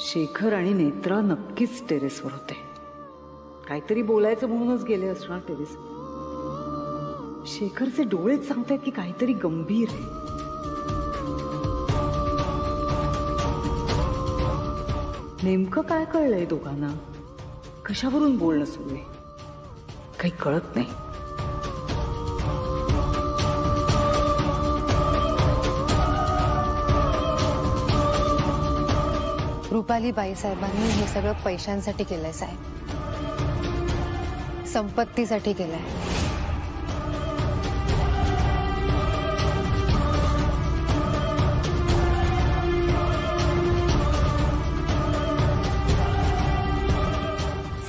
शेखर आणि नेत्रा नक्कीच टेरेसवर होते. काहीतरी बोलायचं म्हणूनच गेले असणार टेरेस. शेखरचे डोळेच सांगतायत की काहीतरी गंभीर आहे. नेमकं काय कळलंय दोघांना? कशावरून बोलणं सुरू आहे काही कळत नाही. रुपाली बाईसाहेबांनी हे सगळं पैशांसाठी केलंय साहेब, संपत्तीसाठी केलंय.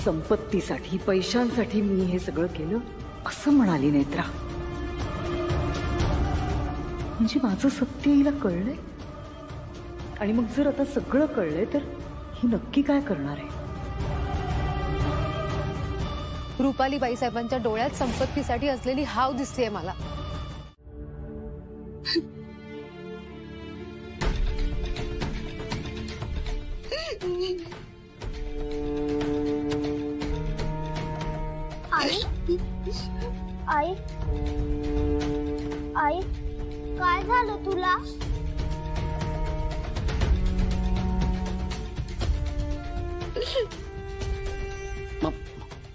संपत्तीसाठी पैशांसाठी मी हे सगळं केलं असं म्हणाली नेत्रा. म्हणजे माझं सत्य हिला कळलंय. आणि मग जर आता सगळं कळलंय तर ही नक्की काय करणार आहे? रुपाली बाईसाहेबांच्या डोळ्यात संपत्तीसाठी असलेली हाव दिसतेय मला. आई आई काय झालं तुला?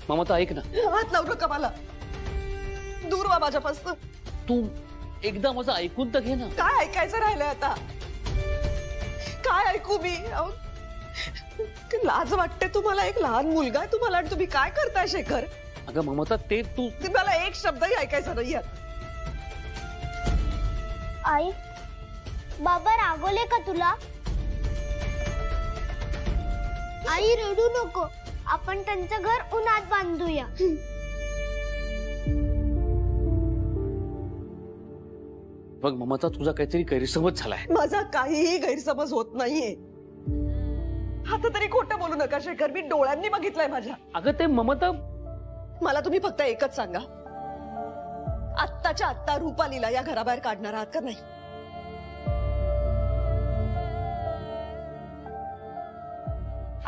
ममता ऐक ना. हात लावू नका मला, दूर व्हा माझ्यापासून. तू एकदा माझं ऐकून तर घे ना. काय ऐकायचं राहिलंय आता? काय ऐकू मी? लाज वाटते तुम्हाला? एक लहान मुलगा आहे तुम्हाला आणि तुम्ही काय करताय शेखर? अगं ममता ते तू मला एक शब्दही ऐकायचा नाहीये. आई बाबा रागवले का तुला? आई रडू नको, आपण त्यांचं घर उन्हात बांधूया. बघ ममता तुझा काहीतरी गैरसमज झालाय. माझा काहीही गैरसमज होत नाहीये. आता तरी खोटं बोलू नका शेखर, मी डोळ्यांनी बघितलंय माझ्या. अगं ते ममता, मला तुम्ही फक्त एकच सांगा, आत्ताच्या आत्ता रुपालीला या घराबाहेर काढणार आहात का नाही?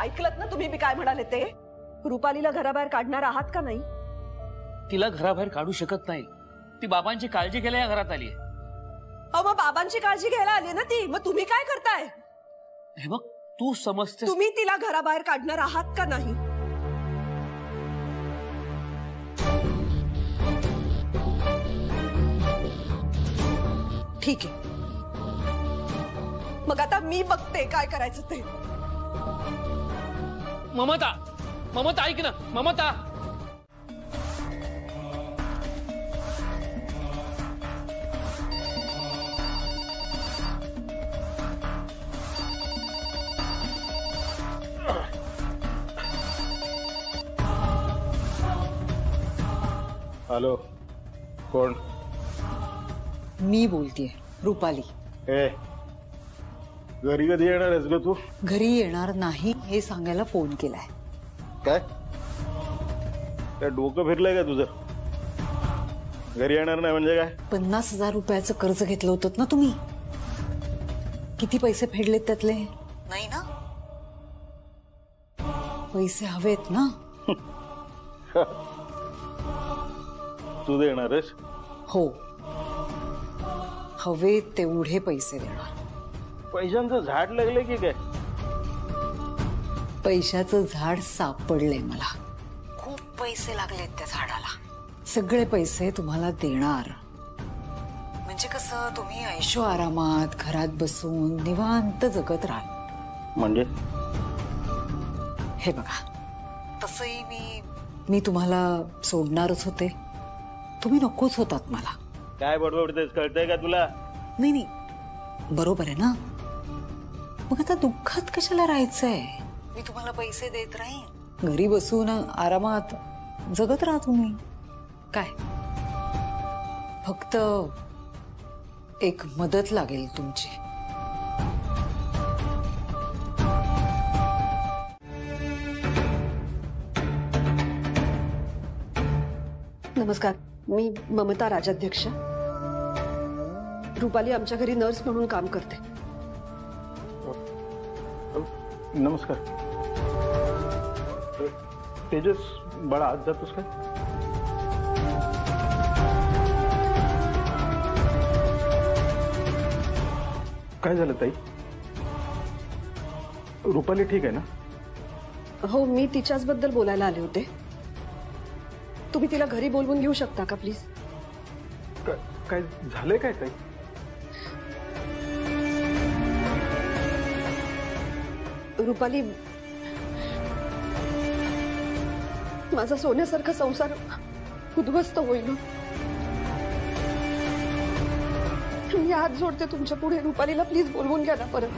ऐकलत ना तुम्ही मी काय म्हणाले ते? रुपालीला घराबाहेर काढणार आहात का नाही? तिला घराबाहेर काढू शकत नाही. ती बाबांची काळजी घ्यायला या घरात आली. अहो मग बाबांची काळजी घ्यायला आली ना ती, मग तुम्ही काय करताय? हे बघ तू समजते, तुम्ही तिला घराबाहेर काढणार आहात का नाही? ठीक आहे, मग आता मी बघते काय करायचं ते. ममता ममता ऐक ना ममता. हॅलो, कोण? मी बोलतेय रुपाली. ए, घरी कधी येणार आहेस ग तू? घरी येणार नाही हे सांगायला फोन केलाय. काय काय डोकं फिरलंय का तुझं? घरी येणार नाही म्हणजे काय? 50,000 रुपयाचं कर्ज घेतलं होतं ना तुम्ही? किती पैसे फेडलेत त्यातले? नाही ना? पैसे हवेत ना? तू देणार आहेस? हो, हवे तेवढे पैसे देणार. पैशांचं झाड लागले की काय? पैशाचं झाड सापडले मला. खूप पैसे लागलेत त्या झाडाला. सगळे पैसे तुम्हाला देणार. म्हणजे कसं तुम्ही ऐशो आरामात घरात बसून निवांत जगत राहाल. म्हणजे हे बघा, तसंही मी तुम्हाला सोडणारच होते. तुम्ही नकोच होतात मला. काय बडबडतेस, कळतंय का तुला? नाही, बरोबर आहे ना? मग आता दुःखात कशाला राहायचंय? मी तुम्हाला पैसे देत राहीन, घरी बसून आरामात जगत राहा तुम्ही. काय फक्त एक मदत लागेल तुमची. नमस्कार, मी ममता राजाध्यक्ष. रुपाली आमच्या घरी नर्स म्हणून काम करते. नमस्कार. तेजस बाळा आज जातोस काय? काय झालं ताई? रुपाली ठीक आहे ना? हो, मी तिच्याच बद्दल बोलायला आले होते. तुम्ही तिला घरी बोलवून घेऊ शकता का प्लीज? काय झालंय काय ताई? रुपाली, माझा सोन्यासारखा संसार उद्ध्वस्त होईल. मी हात जोडते तुमच्या पुढे. रुपालीला प्लीज बोलवून घ्या ना परत.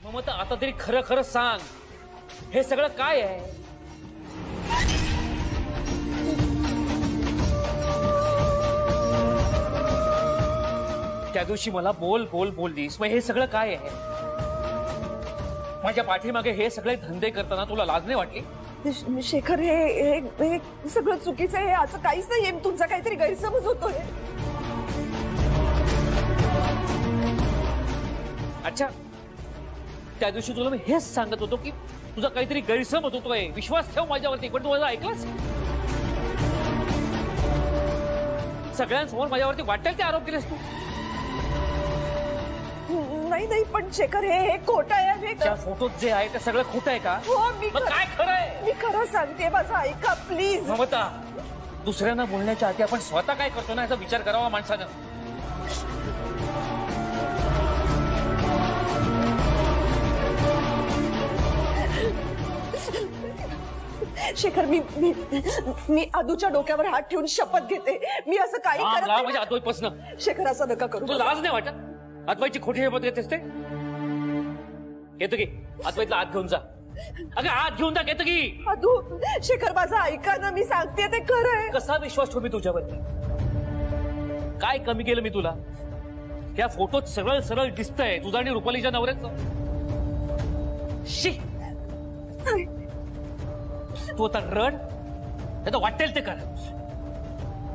ममता, आता तरी खरं खरं सांग, हे सगळं काय आहे? त्या दिवशी मला बोल बोल बोललीस, मग हे सगळं काय आहे? माझ्या पाठीमागे हे सगळे धंदे करताना तुला लाज नाही वाटली? शेखर, हे सगळं चुकीचं आहे. असं काहीच नाहीये. तुमचा काहीतरी गैरसमज होतोय. अच्छा, त्या दिवशी तुला मी हेच सांगत होतो की तुझा काहीतरी गैरसमज होतोय, विश्वास ठेव माझ्यावरती, पण तू माझा ऐकलास? सगळ्यांसमोर माझ्यावरती वाटेल ते आरोप केलेस तू. नाही, पण शेखर, हे खोटं आहे. त्या फोटोत जे आहे ते सगळं खोटं आहे का? हो, मग काय खरं आहे? मी खरं सांगते. माझं ऐका प्लीज. ममता, दुसऱ्यांना बोलण्याच्या आधी आपण स्वतः काय करतो ना याचा विचार करावा माणसानं. शेखर, मी आदूच्या डोक्यावर हात ठेवून शपथ घेते, मी असं काही करत नाही. म्हणजे अद्वैतपासनं शेखर, असं नका करू. तुला लाज नाही वाटत? अद्वैतची खोटी शपथ घेतेस ते? येतो की अद्वैतला आत घेऊन जा. अगं आत घेऊन जा, येतो की. आदू, शेखर, माझं ऐका ना. मी सांगते ते खरं आहे. कसा विश्वास ठेवू मी तुझ्यावरती? काय कमी केलं मी तुला? या फोटोत सरळ सरळ दिसतंय तुझा आणि रुपालीच्या नवऱ्याचं. शी, तू आता रड, नाही वाटेल ते कर.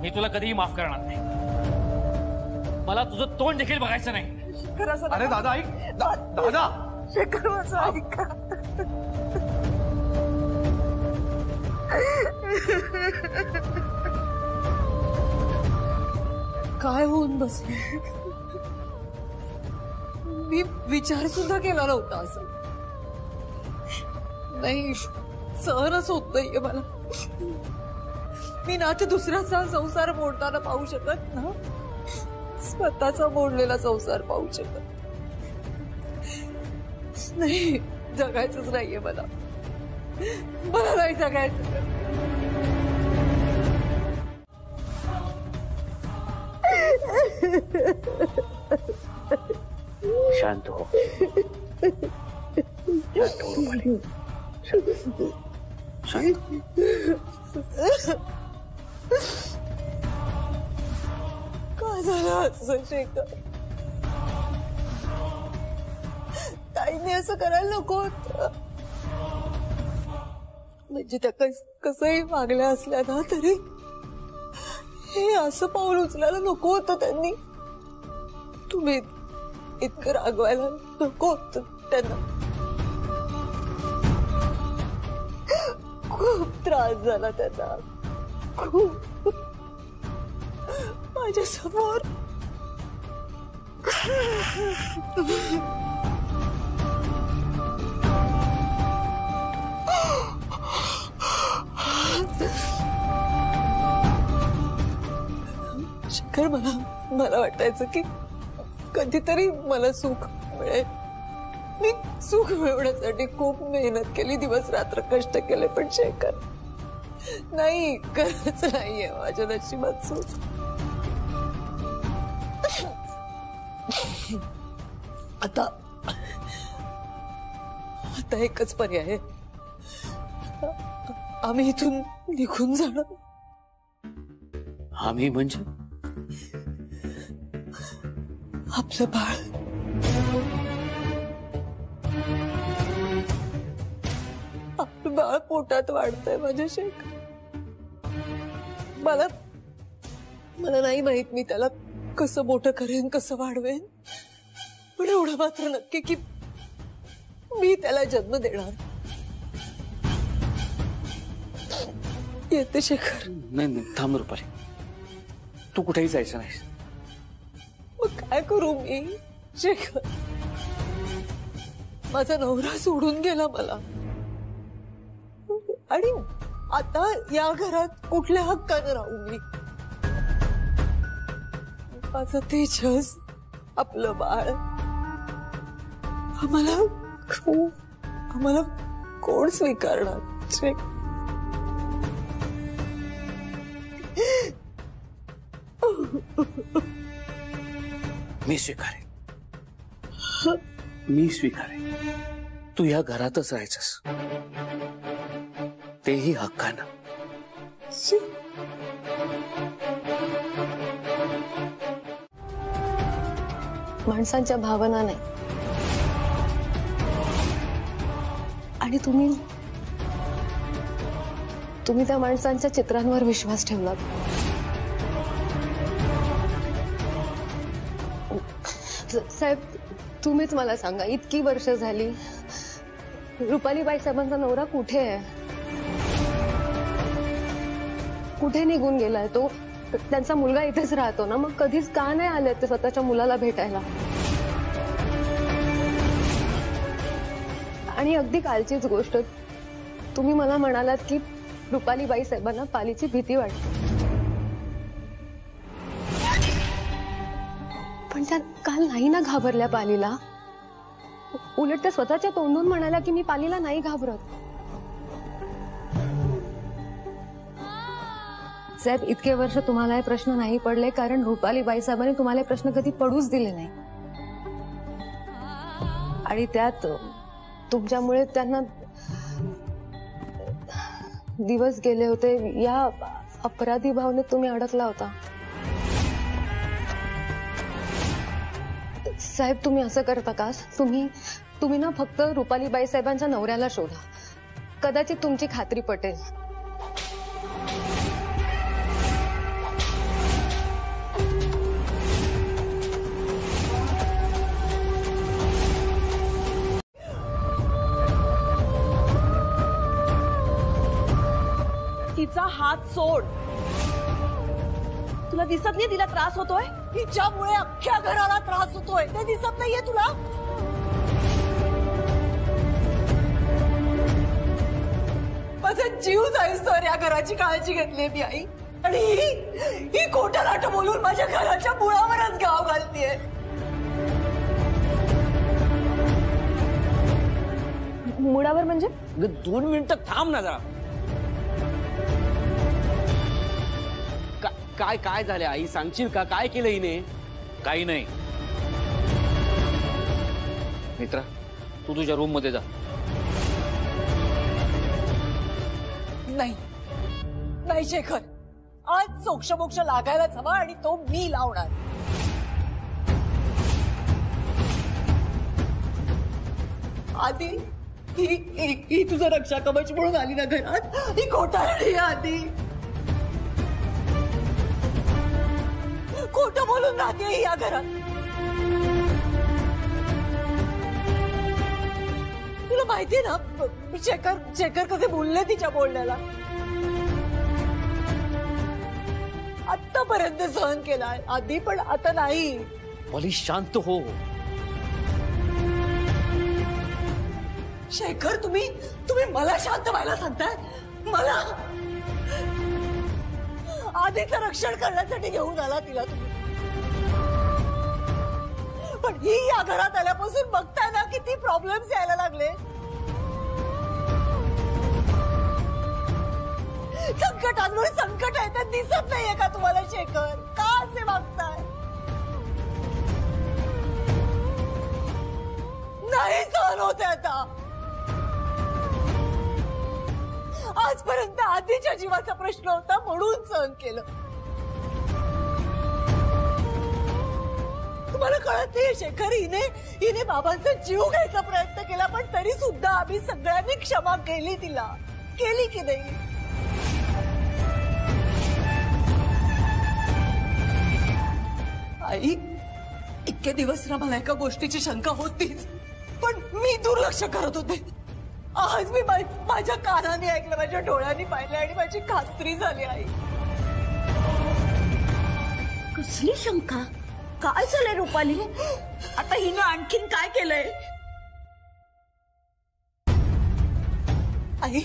मी तुला कधीही माफ करणार नाही. मला तुझं तोंड देखील बघायचं नाही. शेखर, असं अरे नका. दादा ऐक. दादा शेखर, माझं ऐका. काय होऊन बसले? मी विचार सुद्धा केला नव्हता असं. नाही, सहनच होत नाहीये मला. मी ना ते दुसऱ्याचा संसार मोडताना पाहू शकत, ना स्वतःचा मोडलेला संसार पाहू शकत नाही. जगायचंच नाहीये मला. मला नाही जगायचं. शांत हो. शांत हो रुपाली. काय झालं असं शेखर? ताईने असं करायला नको होतं. म्हणजे त्या कसंही वागल्या असल्या ना तरी हे असं पाऊल उचलायला नको होतं त्यांनी. तुम्ही इतकं रागवायला नको होतं त्यांना. खूप त्रास झाला त्यांना, खूप. माझ्या समोर शेखर, मला वाटायचं की कधीतरी मला सुख मिळेल. मी सुख मिळवण्यासाठी खूप मेहनत केली, दिवस रात्र कष्ट केले, पण शेखर नाही, खरंच नाहीये माझ्या नशिबात सुख. आता एकच पर्याय आहे. आम्ही इथून निघून जाणार. आम्ही म्हणजे? आपलं बाळ. आपलं बाळ पोटात वाढतंय माझ्या शेखर. मला नाही माहित मी त्याला कसं मोठं करेन, कसं वाढवेन, पण एवढं मात्र नक्की की मी त्याला जन्म देणार. येते शेखर. नाही थांब रुपाली, तू कुठेही जायचं नाहीस. मग काय करू मी शेखर? माझा नवरा सोडून गेला मला, आणि आता या घरात कुठल्या हक्कानं राहू मी? माझं तेजस, आपलं बाळ, आम्हाला कोण स्वीकारणार? मी स्वीकारेन, मी स्वीकारेन. तू या घरातच राहायचंस, तेही हक्कानं. माणसांच्या भावना नाही, आणि तुम्ही त्या माणसांच्या चित्रांवर विश्वास ठेवलात. साहेब, तुम्हीच मला सांगा, इतकी वर्ष झाली, रुपालीबाई साहेबांचा नवरा कुठे आहे? कुठे निघून गेलाय तो? त्यांचा मुलगा इथेच राहतो ना, मग कधीच का नाही आले ते स्वतःच्या मुलाला भेटायला? आणि अगदी कालचीच गोष्ट, तुम्ही मला म्हणालात की रुपालीबाई साहेबांना पालीची भीती वाटते, पण त्या काल नाही ना घाबरल्या पालीला. उलट त्या स्वतःच्या तोंडून म्हणाल्या की मी पालीला नाही घाबरत. साहेब, इतके वर्ष तुम्हाला हे प्रश्न नाही पडले कारण रुपालीबाई साहेबांनी तुम्हाला हे प्रश्न कधी पडूच दिले नाही, आणि त्यात तुमच्यामुळे त्यांना दिवस गेले होते. या अपराधी भावनेत तुम्ही अडकला होता. साहेब, तुम्ही असं करता का? तुम्ही ना फक्त रुपालीबाई साहेबांच्या नवऱ्याला शोधा, कदाचित तुमची खात्री पटेल. तिचा हात सोड. तुला दिसत नाही तिला त्रास होतोय? तिच्यामुळे अख्ख्या घराला त्रास होतोय, ते दिसत नाहीये तुला? माझा जीव जायचोय, या घराची काळजी घेतली मी आई, आणि ही खोटं नाटं बोलून माझ्या घराच्या मुळावरच गाव घालतीये. मुळावर म्हणजे? 2 मिनिटं थांब ना जरा. काय झाले आई, सांगशील का? काय केलं हिने? काही नाही. मित्रा, तू तुझ्या रूम मध्ये जा. नाही शेखर, आज सोक्षमोक्ष लागायलाच हवा, आणि तो मी लावणार. आधी ही तुझं रक्षा कवच म्हणून आली ना घरात, ही खोटारडी आधी. खोटं बोलून राहते या घरात. तुला माहितीये ना शेखर कसे बोलले तिच्या बोलण्याला? आतापर्यंत सहन केलाय आधी, पण आता नाही. पॉली, शांत हो. शेखर, तुम्ही मला शांत व्हायला सांगताय? मला आधीचं रक्षण करण्यासाठी घेऊन आला तिला तुम्ही, पण ही या घरात आल्यापासून बघताय ना किती प्रॉब्लेम्स यायला लागले. संकटांवर संकट आहे, तर दिसत नाहीये का तुम्हाला शेखर? का असे वागताय? नाही सहन होते आता. आजपर्यंत आधीच्या जीवाचा प्रश्न होता म्हणून सहन केलं. तुम्हाला कळत नाही शेखर, हिने बाबांचा जीव घ्यायचा प्रयत्न केला, पण तरी सुद्धा आम्ही सगळ्यांनी क्षमा केली तिला. केली की नाही? आई इतके दिवस ना मला एका गोष्टीची शंका होतीच, पण मी दुर्लक्ष करत होते. आज मी माझ्या कानाने ऐकलं, माझ्या डोळ्यांनी पाहिलं आणि माझी खात्री झाली. आई कसली शंका? काय झालंय रुपाली? आता हिनं आणखीन काय केलंय? आई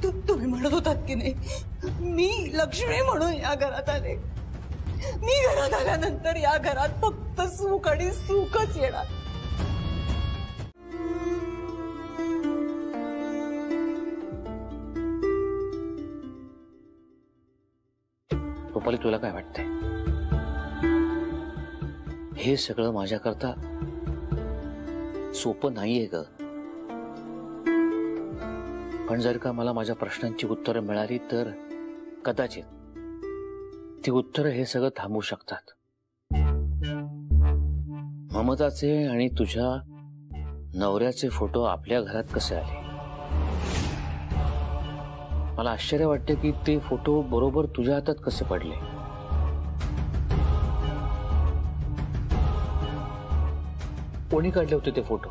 तुम्ही म्हणत होतात की नाही, मी लक्ष्मी म्हणून या घरात आले. मी घरात आल्यानंतर या घरात फक्त सुख आणि सुखच येणार. रुपाली, तुला काय वाटतंय? हे सगळं माझ्याकरता सोपं नाहीये ग. पण जर का मला माझ्या प्रश्नांची उत्तरं मिळाली तर कदाचित ती उत्तरं हे सगळं थांबवू शकतात. ममताचे आणि तुझ्या नवऱ्याचे फोटो आपल्या घरात कसे आले? मला आश्चर्य वाटते की ते फोटो बरोबर तुझ्या हातात कसे पडले. कोणी काढले होते ते फोटो?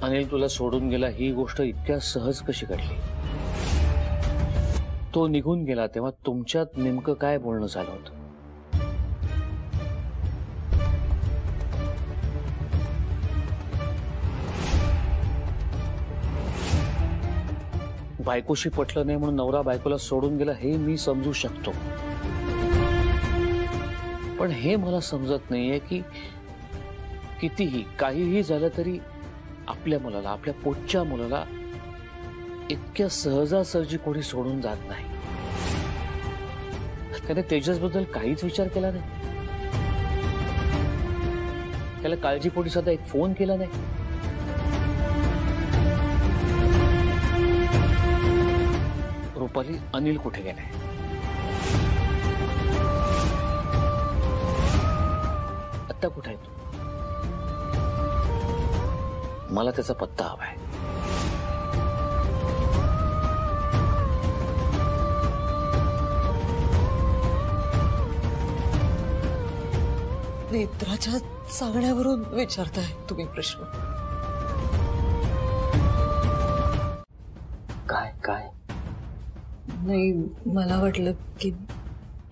अनिल तुला सोडून गेला ही गोष्ट इतक्या सहज कशी घडली? तो निघून गेला तेव्हा तुमच्यात नेमकं काय बोलणं झालं होतं? बायकोशी पटलं नाही म्हणून नवरा बायकोला सोडून गेला हे मी समजू शकतो, पण हे मला समजत नाहीये की कितीही काहीही झालं तरी आपल्या मुलाला, आपल्या पोटच्या मुलाला इतक्या सहजासहजी कोणी सोडून जात नाही. त्याने तेजसबद्दल काहीच विचार केला नाही, त्याला काळजीपोटी सुद्धा एक फोन केला नाही. रुपाली, अनिल कुठे गेलाय? आता कुठे आहे तू? मला त्याचा पत्ता हवाय. नेत्राच्या सांगण्यावरून विचारताय तुम्ही प्रश्न? काय काय नाही, मला वाटलं की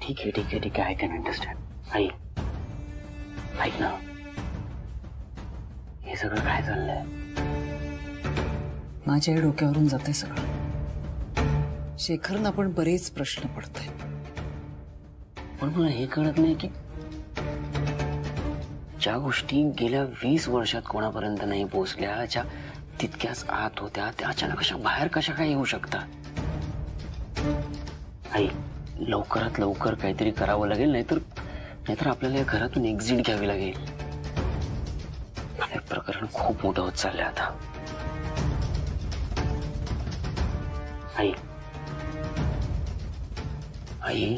ठीक आहे ठीक आहे ठीक आहे, आय कॅन अंडरस्टँड. आई ऐक ना, हे सगळं काय चाललंय? माझ्या डोक्यावरून जाते सगळं. शेखरना पण बरेच प्रश्न पडतायत. पण मला हे कळत नाही की ज्या गोष्टी गेल्या 20 वर्षात कोणापर्यंत नाही पोहोचल्या, ज्या तितक्याच आत होत्या, त्या अचानक कशा बाहेर कशा काय येऊ शकतात? आई लवकरात लवकर काहीतरी करावं लागेल, नाहीतर आपल्याला या घरातून एक्झिट घ्यावी लागेल. हे प्रकरण खूप मोठं होत चाललंय आता. आई आई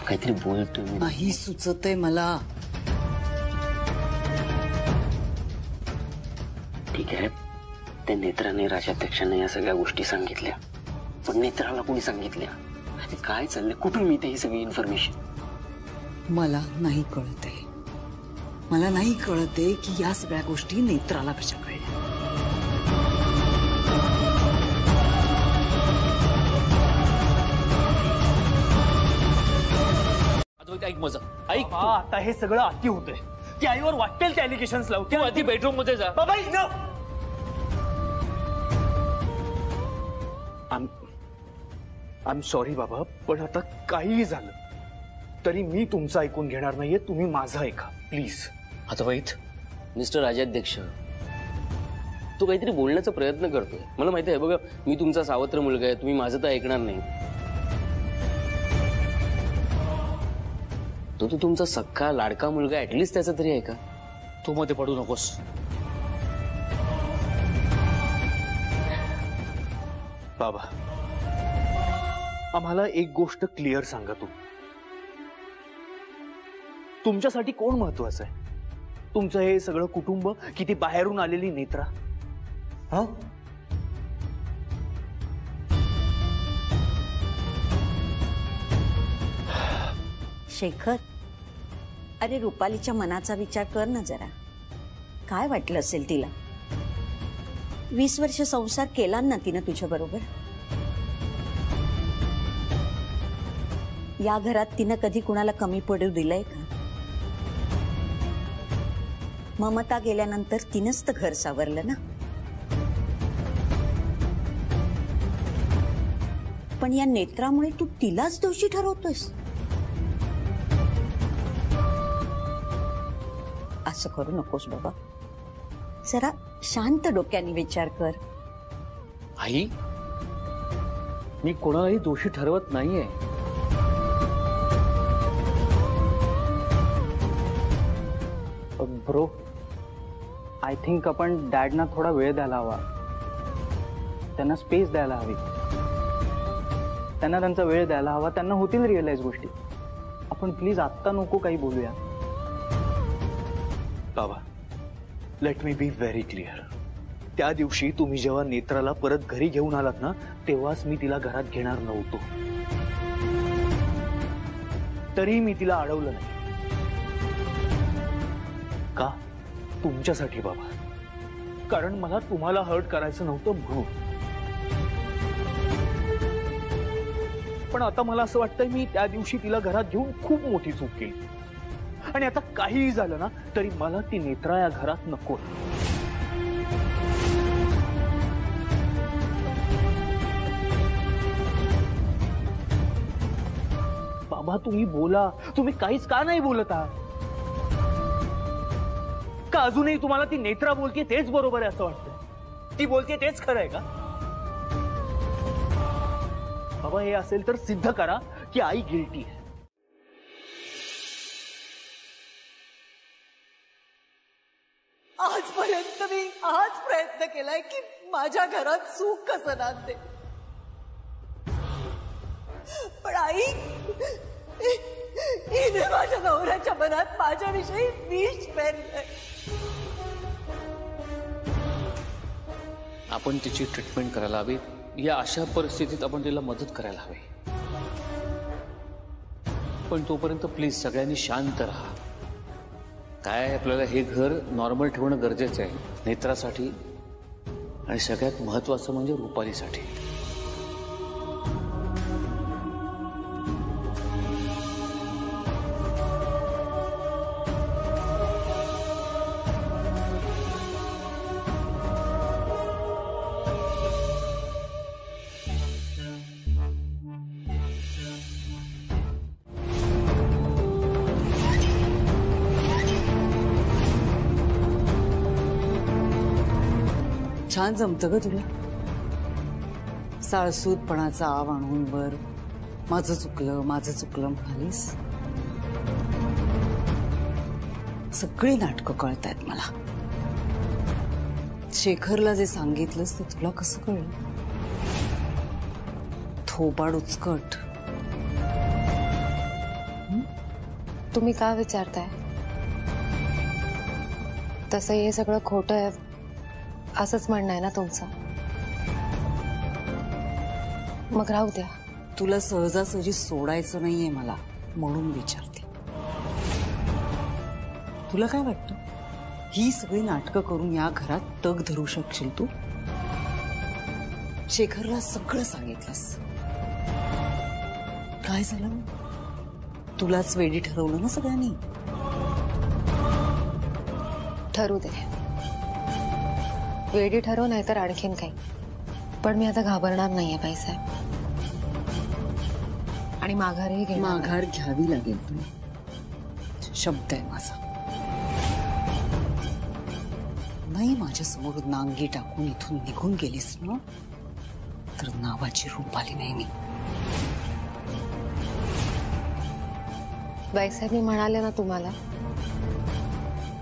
काहीतरी बोलतोय मी. नाही सुचतंय मला. ठीक आहे, त्या नेत्राने राजाध्यक्षांना या सगळ्या गोष्टी सांगितल्या, पण नेत्राला कोणी सांगितल्या? काय चाललंय? कुठून मिळते ही सगळी इन्फॉर्मेशन? मला नाही कळते. मला नाही कळते की या सगळ्या गोष्टी नेत्राला कशा कळल्या. ऐक माझं, ऐक. आता हे सगळं अति होतंय. ती आईवर वाटेल ते एलिगेशन्स लावते. तू आधी बेडरूम मध्ये जा. बाबा न आय एम सॉरी बाबा, पण आता काहीही झालं तरी मी तुमचं ऐकून घेणार नाहीये. तुम्ही माझं ऐका प्लीज. अद्वैत, मिस्टर राजाध्यक्ष, तो काहीतरी बोलण्याचा प्रयत्न करतोय. मला माहिती आहे, बघा मी तुमचा सावत्र मुलगा आहे, तुम्ही माझं तर ऐकणार नाही. तो तुमचा सख्खा लाडका मुलगा, ऍटलीस्ट त्याचा तरी ऐका. तू मध्ये पडू नकोस. बाबा आम्हाला एक गोष्ट क्लिअर सांगा, तुमच्यासाठी कोण महत्वाचं आहे? तुमचं हे सगळं कुटुंब की ती बाहेरून आलेली नेत्रा? हा शेखर, अरे रुपालीच्या मनाचा विचार कर ना जरा. काय वाटलं असेल तिला? 20 वर्ष संसार केला ना तिनं तुझ्या बरोबर. या घरात तिनं कधी कुणाला कमी पडू दिलंय का? ममता गेल्यानंतर तिनंच तर घर सावरलं ना. पण या नेत्रामुळे तू तिलाच दोषी ठरवतोस. असं करू नकोस बाबा. जरा शांत डोक्याने विचार कर. आई, मी कोणालाही दोषी ठरवत नाहीये. ब्रो, आय थिंक आपण डॅडना थोडा वेळ द्यायला हवा. त्यांना स्पेस द्यायला हवी. त्यांना त्यांचा वेळ द्यायला हवा. त्यांना होतील रिअलाइज गोष्टी. आपण प्लीज आत्ता नको काही बोलूया. बाबा, let me be very clear. त्या दिवशी तुम्ही जेव्हा नेत्राला परत घरी घेऊन आलात ना, तेव्हाच मी तिला घरात घेणार नव्हतो. तरी मी तिला अडवलं नाही. का? तुमच्यासाठी बाबा. कारण मला तुम्हाला हर्ट करायचं नव्हतं म्हणून. पण आता मला असं वाटतंय मी त्या दिवशी तिला घरात घेऊन खूप मोठी चूक केली. आणि आता काहीही झालं ना तरी मला ती नेत्रा या घरात नको. बाबा तुम्ही बोला. तुम्ही काहीच का नाही बोलत आहात? का अजूनही तुम्हाला ती नेत्रा बोलते तेच बरोबर आहे असं वाटतं? ती बोलते तेच खरं आहे का? बाबा हे असेल तर सिद्ध करा की आई गिल्टी आहे. आजपर्यंत मी हाच प्रयत्न केलाय की माझ्या घरात सुख कसं नांदते. पण आई, हिने माझ्या नवऱ्याच्या मनात माझ्याविषयी विष पेरलंय. आपण तिची ट्रीटमेंट करायला हवी. या अशा परिस्थितीत आपण तिला मदत करायला हवी. पण तोपर्यंत प्लीज सगळ्यांनी शांत राहा. काय आपल्याला हे घर नॉर्मल ठेवणं गरजेचं आहे, नेत्रासाठी आणि सगळ्यात महत्वाचं म्हणजे रुपालीसाठी. छान जमतं ग तुला. साळसूदपणाचा आव आणून वर माझं चुकलं म्हणालीस. सगळी नाटकं कळतायत मला. शेखरला जे सांगितलंस ते तुला कसं कळलं? थोबाड उचकट. तुम्ही का विचारताय? तसं हे सगळं खोटं आहे असंच म्हणणं आहे ना तुमचं? मग राहू द्या. तुला सहजासहजी सोडायचं नाहीये मला, म्हणून विचारते. तुला काय वाटतं ही सगळी नाटकं करून या घरात तग धरू शकशील तू? शेखरला सगळं सांगितलंस. काय झालं? तुलाच वेडी ठरवलं ना सगळ्यांनी. ठरू दे. वेडी ठरव नाही तर आणखीन काही. पण मी आता घाबरणार नाहीये बाईसाहेब. आणि माघारही घेणार. माघार घ्यावी लागेल तुला, शब्द आहे माझा. नाही माझ्या समोर नांगी टाकून इथून निघून गेलीस ना तर नावाची रुपाली नाही मी. बाईसाहेब मी म्हणाले ना तुम्हाला,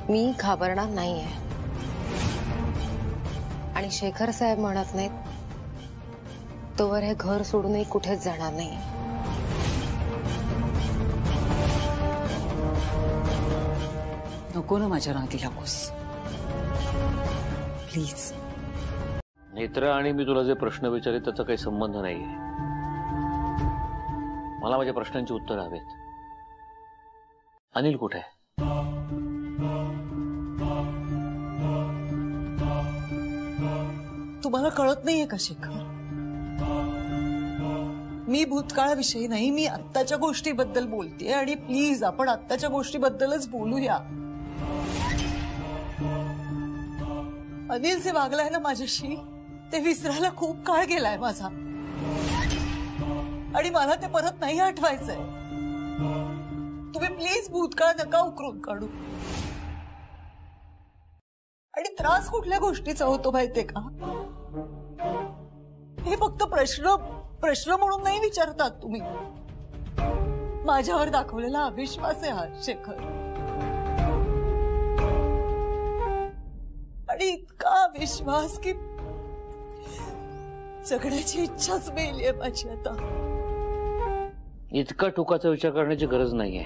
मी घाबरणार नाहीये. आणि शेखर साहेब म्हणत नाहीत तोवर हे घर सोडूनही कुठेच जाणार नाही. नको ना माझ्या नादी लागूस प्लीज. नेत्रा आणि मी तुला जे प्रश्न विचारले त्याचा काही संबंध नाहीये. मला माझ्या प्रश्नांची उत्तरं हवेत. अनिल कुठे आहे? तुम्हाला कळत नाहीये का शेखर? मी भूतकाळाविषयी नाही, मी आत्ताच्या गोष्टीबद्दल बोलतेय आणि प्लीज आपण आत्ताच्या गोष्टीबद्दलच बोलूया. अनिल जे वागलाय ना माझ्याशी ते विसरायला खूप काळ गेलाय माझा आणि मला ते परत नाही आठवायचंय. तुम्ही प्लीज भूतकाळ नका उकरून काढू. आणि त्रास कुठल्या गोष्टीचा होतो माहितीये का? हे फक्त प्रश्न म्हणून नाही विचारतात तुम्ही. माझ्यावर दाखवलेला अविश्वास आहे हा शेखर. आणि इतका विश्वास की जगण्याची इच्छाच मेलीये माझी आता. इतका टोकाचा विचार करण्याची गरज नाहीये.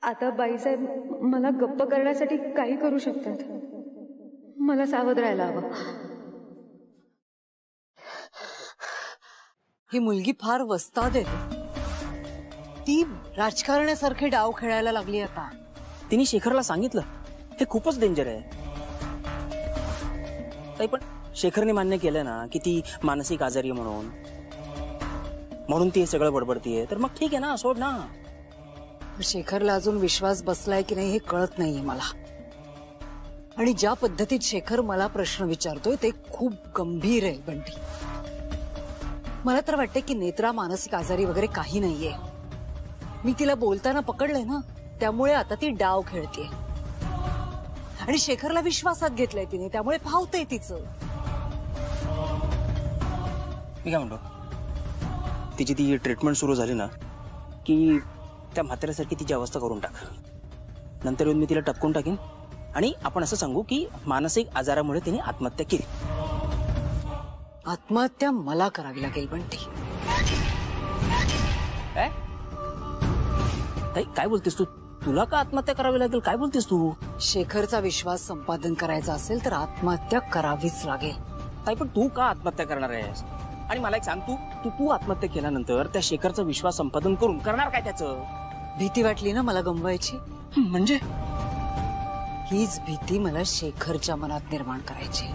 आता बाईसाहेब मला गप्प करण्यासाठी काही करू शकतात. मला सावध राहायला हवं. ही मुलगी फार वस्ताद आहे. ती राजकारण्यासारखे डाव खेळायला लागली आता. तिने शेखरला सांगितलं हे खूपच डेंजर आहे. ताई पण शेखरने मान्य केलं ना की ती मानसिक आजारी आहे म्हणून ती हे सगळं बडबडतीये. तर मग ठीक आहे ना, सोड ना. शेखरला अजून विश्वास बसलाय की नाही हे कळत नाहीये मला. आणि ज्या पद्धतीत शेखर मला प्रश्न विचारतोय ते खूप गंभीर आहे बंटी. मला तर वाटते की नेत्रा मानसिक आजारी वगैरे काही नाहीये. मी तिला बोलताना पकडलंय ना, त्यामुळे आता ती डाव खेळते. आणि शेखरला विश्वासात घेतलंय तिने, त्यामुळे फावतंय तिचं. मी काय म्हणतो, तिची ती ट्रीटमेंट सुरू झाली ना की त्या म्हाताऱ्यासारखी तिची अवस्था करून टाक. नंतर येऊन मी तिला टपकून टाकीन आणि आपण असं सांगू की मानसिक आजारामुळे तिने आत्महत्या केली. आत्महत्या मला करावी लागेल बंटी. काय बोलतेस तू? तुला का आत्महत्या करावी लागेल? काय बोलतेस तू? शेखरचा विश्वास संपादन करायचा असेल तर आत्महत्या करावीच लागेल. ताई पण तू का आत्महत्या करणार आहेस? आणि मला एक सांग, तू आत्महत्या केल्यानंतर त्या शेखरचा विश्वास संपादन करून करणार काय त्याचं? भीती वाटली ना मला गमवायची. म्हणजे हीच भीती मला शेखरच्या मनात निर्माण करायची.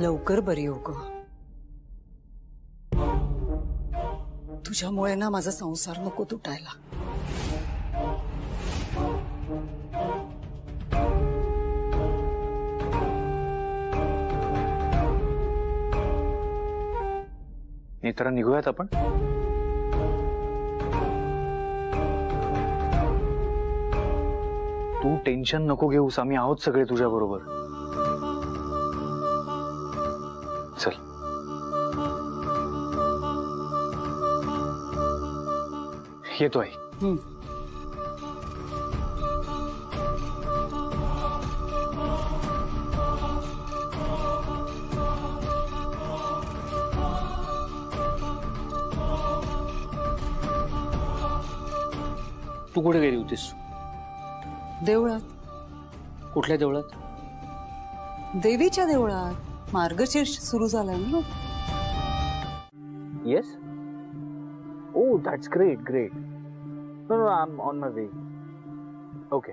लवकर बरी हो ग. तुझ्यामुळे ना माझा संसार नको तुटायला. नेत्रा निघूयात आपण. तू टेन्शन नको घेऊस, आम्ही आहोत सगळे तुझ्या बरोबर. चल. येतो आहे. तू कुठे गेली होतीस? देवळात. कुठल्या देवळात? देवीच्या देवळात. मार्गशीर्ष सुरू झालाय ना. Yes. Oh that's great great. No no I am on my way. Okay.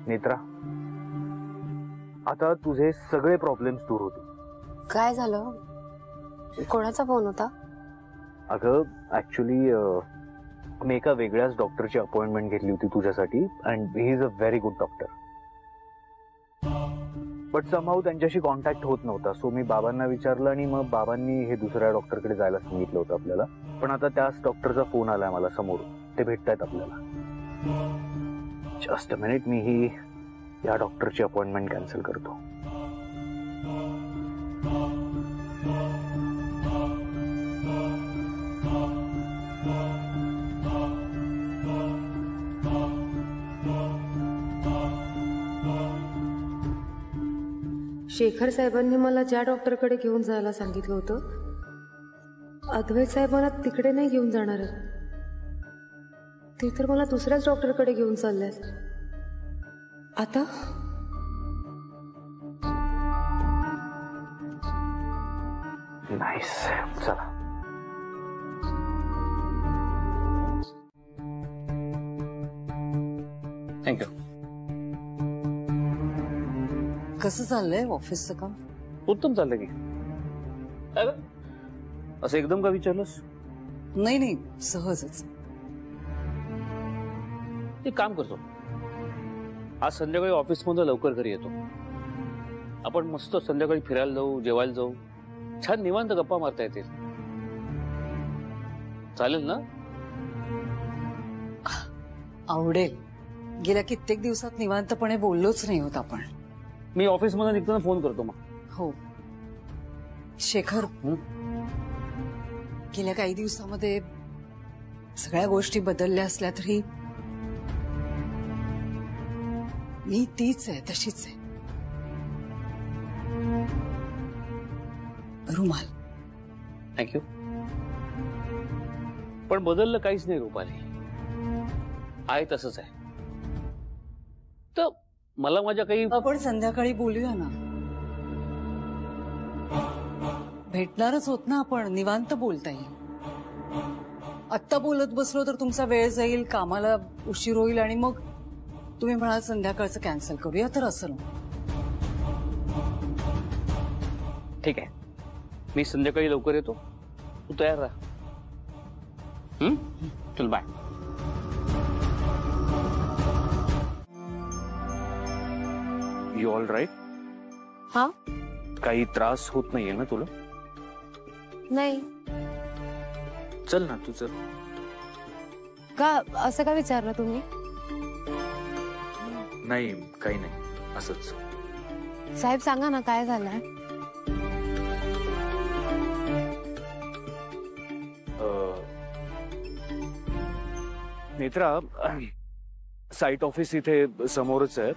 Netra, आता तुझे सगळे प्रॉब्लेम्स दूर होतील. काय झालं? कोणाचा फोन होता? अगं ऍक्च्युली मी एका वेगळ्याच डॉक्टरची अपॉइंटमेंट घेतली होती तुझ्यासाठी and he is a very good doctor. But somehow त्यांच्याशी कॉन्टॅक्ट होत नव्हता. सो मी बाबांना विचारलं आणि मग बाबांनी हे दुसऱ्या डॉक्टरकडे जायला सांगितलं होतं आपल्याला. पण आता त्याच डॉक्टरचा फोन आलाय मला समोर. ते भेटतायत आपल्याला. जस्ट अ मिनिट, मी ही या डॉक्टरची अपॉइंटमेंट कॅन्सल करतो. शेखर साहेबांनी मला ज्या डॉक्टरकडे घेऊन जायला सांगितलं होतं, अद्वैत साहेबांना तिकडे नाही घेऊन जाणार आहेत. ते तर मला दुसऱ्याच डॉक्टरकडे घेऊन चालल्यात. आता नाईस. चला. थँक्यू. कसं चाललंय ऑफिसचं काम? उत्तम चाललंय की. काय ग? असं एकदम का विचारलंस? नाही सहजच. एक काम करतो, आज संध्याकाळी ऑफिस मधून लवकर घरी येतो. आपण मस्त संध्याकाळी फिरायला जाऊ, जेवायला जाऊ. छान निवांत गप्पा मारता येतील. चालेल ना? आवडेल. गेल्या कित्येक दिवसात निवांतपणे बोललोच नाही होत आपण. मी ऑफिस मध्ये निघताना फोन करतो मग. हो. शेखर, गेल्या काही दिवसामध्ये सगळ्या गोष्टी बदलल्या असल्या तरी मी तीच आहे, तशीच आहे. रुमाल. थँक्यू. पण बदललं काहीच नाही रुपाली. आहे तसंच आहे. तर मला माझ्या काही. आपण संध्याकाळी बोलूया ना. भेटणारच होत ना आपण. निवांत बोलता येईल. आत्ता बोलत बसलो तर तुमचा वेळ जाईल, कामाला उशीर होईल आणि मग तुम्ही म्हणाल संध्याकाळचं कॅन्सल करूया. तर असं नको. ठीक आहे, मी संध्याकाळी लवकर येतो. तू तयार राहा. चल बाय. You all right? हा. काही त्रास होत नाहीये ना तुला? नाही. चल ना तू. चल. का असं का विचारलं तुम्ही? नाही काही नाही, असंच. साहेब सांगा ना काय झालंय. नेत्रा, साईट ऑफिस इथे समोरच आहे.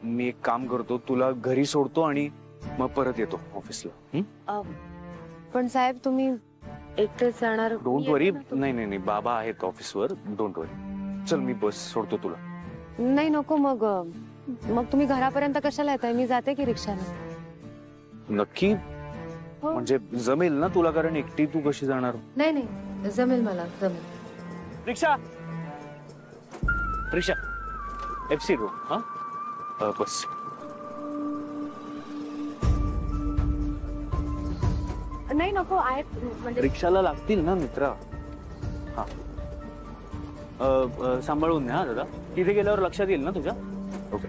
मी एक काम करतो, तुला घरी सोडतो आणि मग परत येतो ऑफिसला. पण साहेब तुम्ही एकटेच जाणार. डोंट वरी. नाही, बाबा आहेत ऑफिसवर. डोंट वरी. चल मी बस सोडतो तुला. नाही नको. मग तुम्ही घरापर्यंत कशाला येताय? मी जाते की रिक्षाने. नक्की? म्हणजे जमेल ना तुला? कारण एकटी तू कशी जाणार? नाही जमेल मला, जमेल. रिक्षा रिक्षा FC रोड. हा बस. नाही नको आहेत म्हणजे. रिक्षाला लागतील ना मित्रा. हा सांभाळून न्या दादा. तिथे गेल्यावर लक्षात येईल ना तुझ्या. ओके.